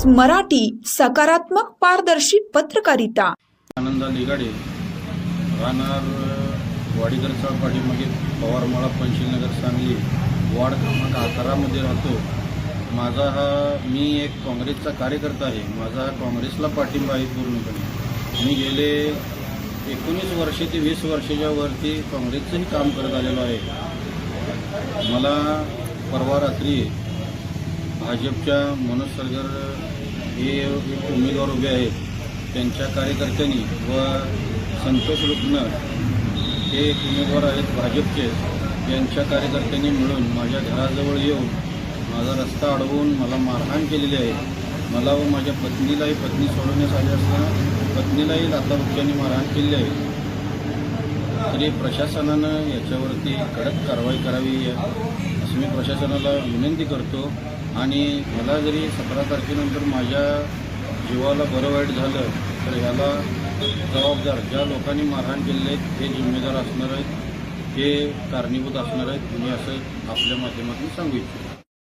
मराठी, सकारात्मक पारदर्शी पत्रकारिता। आनंदा लिगाडे, राहणार वाडीगर चौपाटी मागे पवारमाळा, पंचशीलनगर, सांगली, वार्ड क्रमांक 11 मध्ये राहतो। मी एक काँग्रेसचा कार्यकर्ता आहे। माझा काँग्रेसला पाठिंबा आहे पूर्णपणे। मी गेले 19 वर्षे ते 20 वर्षाच्या वरती काँग्रेसचंही काम करत आलेलो आहे। मला परवा रात्री भाजपच्या मनोज सरगर हे एक उमेदवार उभे आहेत, त्यांच्या कार्यकर्त्यांनी व संतोष रुपनर हे एक उमेदवार आहेत भाजपचे, यांच्या कार्यकर्त्यांनी मिळून माझ्या घराजवळ येऊन माझा रस्ता अडवून मला मारहाण केलेली आहे। मला व माझ्या पत्नीलाही सोडवण्यास आले असताना पत्नीलाही लाथाबुक्क्यांनी मारहाण केली आहे। तरी प्रशासनानं याच्यावरती कडक कारवाई करावी असं मी प्रशासनाला विनंती करतो। आणि मला जरी 17 तारखेनंतर माझ्या जीवाला बरं वाईट झालं तर ह्याला जबाबदार ज्या लोकांनी मारहाण केलेले आहेत हे जिम्मेदार असणार आहेत, हे कारणीभूत असणार आहेत। मी असं आपल्या माध्यमातून सांगू इच्छितो।